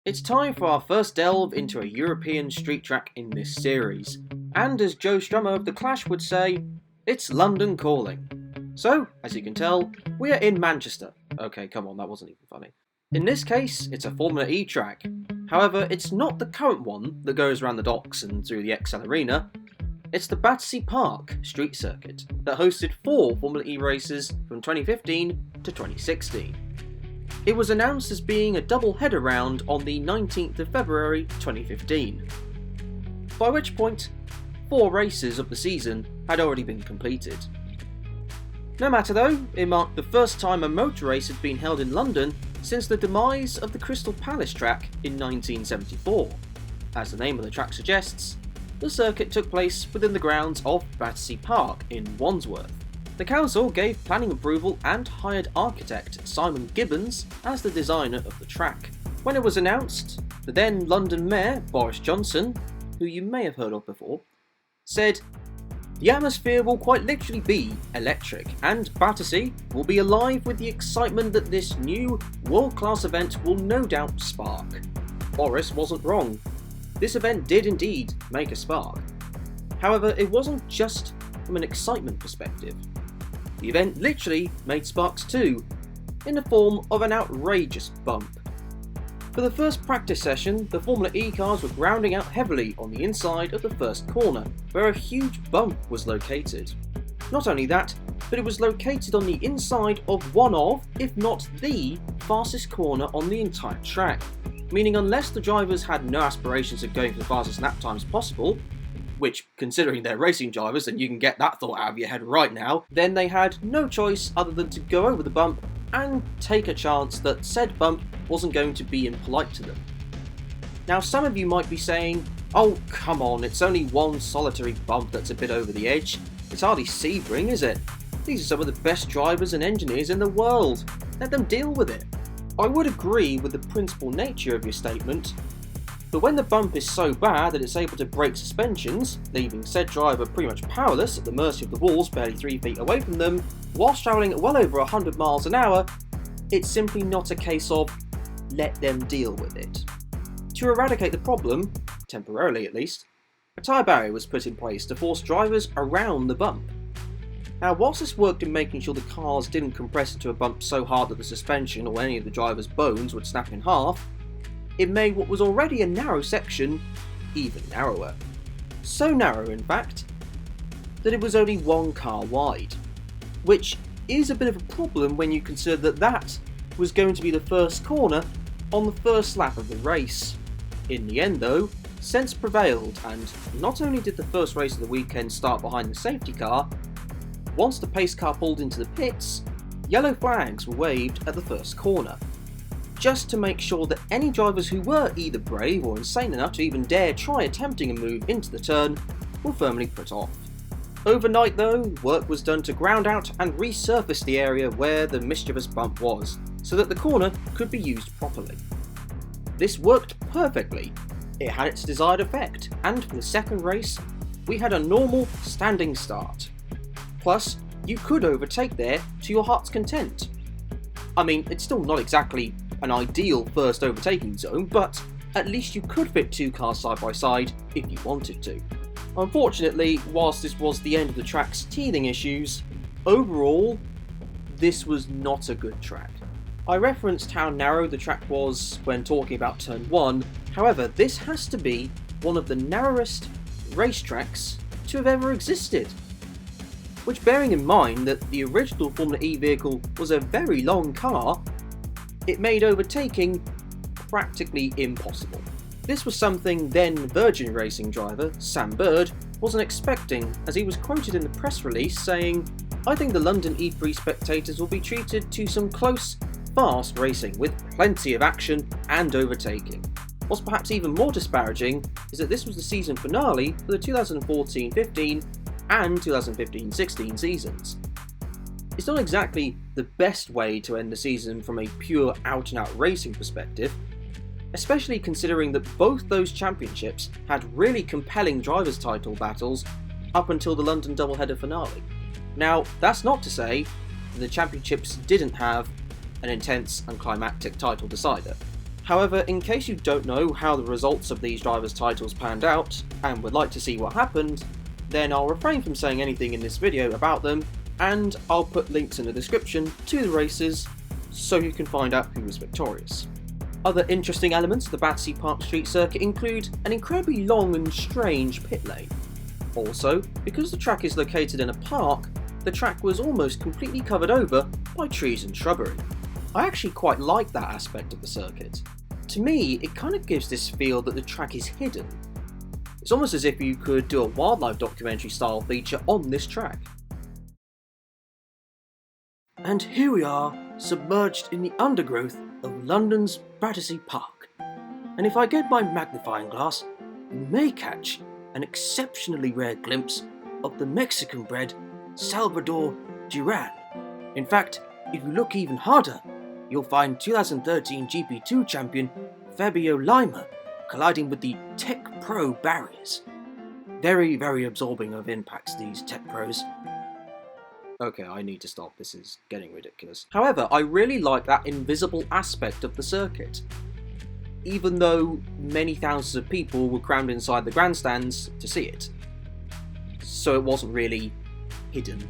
It's time for our first delve into a European street track in this series, and as Joe Strummer of The Clash would say, it's London calling. So, as you can tell, we are in Manchester. Okay, come on, that wasn't even funny. In this case, it's a Formula E track. However, it's not the current one that goes around the docks and through the XL Arena. It's the Battersea Park street circuit that hosted 4 Formula E races from 2015 to 2016. It was announced as being a double-header round on the 19th of February 2015, by which point 4 races of the season had already been completed. No matter though, it marked the first time a motor race had been held in London since the demise of the Crystal Palace track in 1974. As the name of the track suggests, the circuit took place within the grounds of Battersea Park in Wandsworth. The council gave planning approval and hired architect Simon Gibbons as the designer of the track. When it was announced, the then London Mayor Boris Johnson, who you may have heard of before, said, "The atmosphere will quite literally be electric, and Battersea will be alive with the excitement that this new world-class event will no doubt spark." Boris wasn't wrong. This event did indeed make a spark. However, it wasn't just from an excitement perspective. The event literally made sparks too, in the form of an outrageous bump. For the first practice session, the Formula E cars were grounding out heavily on the inside of the first corner, where a huge bump was located. Not only that, but it was located on the inside of one of, if not the, fastest corner on the entire track, meaning unless the drivers had no aspirations of going for the fastest lap times possible, which, considering they're racing drivers and you can get that thought out of your head right now, then they had no choice other than to go over the bump and take a chance that said bump wasn't going to be impolite to them. Now some of you might be saying, "Oh come on, it's only one solitary bump that's a bit over the edge. It's hardly Sebring, is it? These are some of the best drivers and engineers in the world. Let them deal with it." I would agree with the principal nature of your statement, but when the bump is so bad that it's able to break suspensions, leaving said driver pretty much powerless at the mercy of the walls barely 3 feet away from them, whilst travelling at well over 100 miles an hour, it's simply not a case of let them deal with it. To eradicate the problem, temporarily at least, a tyre barrier was put in place to force drivers around the bump. Now whilst this worked in making sure the cars didn't compress into a bump so hard that the suspension or any of the driver's bones would snap in half, it made what was already a narrow section even narrower. So narrow, in fact, that it was only 1 car wide, which is a bit of a problem when you consider that that was going to be the first corner on the first lap of the race. In the end though, sense prevailed, and not only did the first race of the weekend start behind the safety car, once the pace car pulled into the pits, yellow flags were waved at the first corner, just to make sure that any drivers who were either brave or insane enough to even dare try attempting a move into the turn were firmly put off. Overnight though, work was done to ground out and resurface the area where the mischievous bump was, so that the corner could be used properly. This worked perfectly. It had its desired effect, and for the second race, we had a normal standing start. Plus, you could overtake there to your heart's content. I mean, it's still not exactly an ideal first overtaking zone, but at least you could fit 2 cars side by side if you wanted to. Unfortunately, whilst this was the end of the track's teething issues, overall, this was not a good track. I referenced how narrow the track was when talking about Turn 1, however, this has to be one of the narrowest racetracks to have ever existed. Which, bearing in mind that the original Formula E vehicle was a very long car, it made overtaking practically impossible. This was something then Virgin Racing driver Sam Bird wasn't expecting, as he was quoted in the press release saying, "I think the London E3 spectators will be treated to some close, fast racing with plenty of action and overtaking." What's perhaps even more disparaging is that this was the season finale for the 2014-15 and 2015-16 seasons. It's not exactly the best way to end the season from a pure out-and-out racing perspective, especially considering that both those championships had really compelling drivers' title battles up until the London doubleheader finale. Now, that's not to say that the championships didn't have an intense and climactic title decider. However, in case you don't know how the results of these drivers' titles panned out, and would like to see what happened, then I'll refrain from saying anything in this video about them, and I'll put links in the description to the races so you can find out who was victorious. Other interesting elements of the Battersea Park Street Circuit include an incredibly long and strange pit lane. Also, because the track is located in a park, the track was almost completely covered over by trees and shrubbery. I actually quite like that aspect of the circuit. To me, it kind of gives this feel that the track is hidden. It's almost as if you could do a wildlife documentary style feature on this track. And here we are, submerged in the undergrowth of London's Battersea Park. And if I get my magnifying glass, you may catch an exceptionally rare glimpse of the Mexican-bred Salvador Duran. In fact, if you look even harder, you'll find 2013 GP2 champion Fabio Lima colliding with the Tech Pro barriers. Very absorbing of impacts, these Tech Pros. Okay, I need to stop, this is getting ridiculous. However, I really like that invisible aspect of the circuit. Even though many thousands of people were crammed inside the grandstands to see it. So it wasn't really hidden.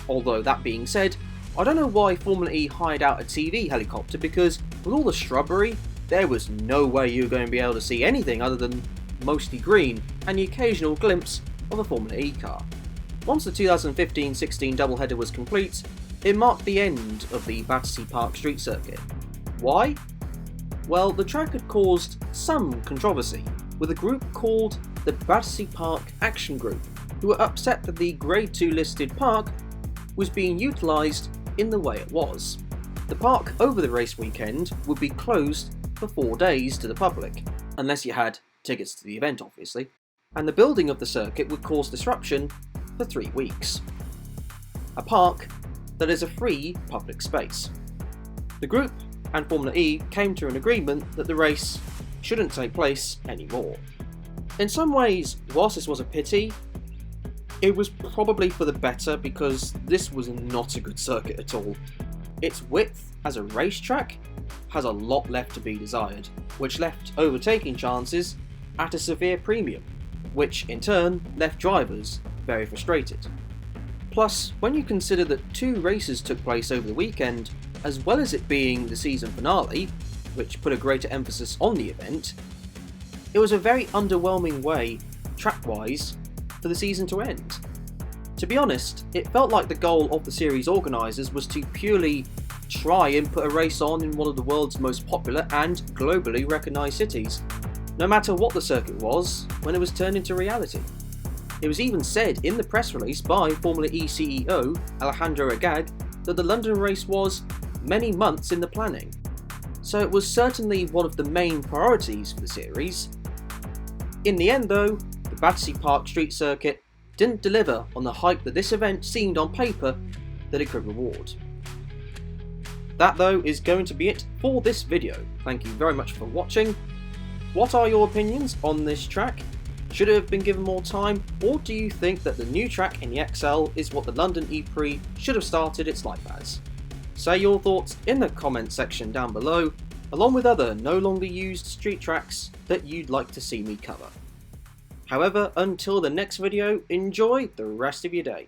Although, that being said, I don't know why Formula E hired out a TV helicopter, because with all the shrubbery, there was no way you were going to be able to see anything other than mostly green and the occasional glimpse of a Formula E car. Once the 2015-16 doubleheader was complete, it marked the end of the Battersea Park Street Circuit. Why? Well, the track had caused some controversy, with a group called the Battersea Park Action Group, who were upset that the Grade 2 listed park was being utilised in the way it was. The park over the race weekend would be closed for 4 days to the public, unless you had tickets to the event obviously, and the building of the circuit would cause disruption for 3 weeks. A park that is a free public space. The group and Formula E came to an agreement that the race shouldn't take place anymore. In some ways, whilst this was a pity, it was probably for the better, because this was not a good circuit at all. Its width as a racetrack has a lot left to be desired, which left overtaking chances at a severe premium, which in turn left drivers very frustrated. Plus, when you consider that 2 races took place over the weekend, as well as it being the season finale, which put a greater emphasis on the event, it was a very underwhelming way, track-wise, for the season to end. To be honest, it felt like the goal of the series organisers was to purely try and put a race on in one of the world's most popular and globally recognised cities, no matter what the circuit was when it was turned into reality. It was even said in the press release by Formula E CEO Alejandro Agag that the London race was many months in the planning, so it was certainly one of the main priorities for the series. In the end though, the Battersea Park Street Circuit didn't deliver on the hype that this event seemed on paper that it could reward. That though is going to be it for this video. Thank you very much for watching. What are your opinions on this track? Should it have been given more time, or do you think that the new track in the XL is what the London E-Prix should have started its life as? Say your thoughts in the comment section down below, along with other no longer used street tracks that you'd like to see me cover. However, until the next video, enjoy the rest of your day.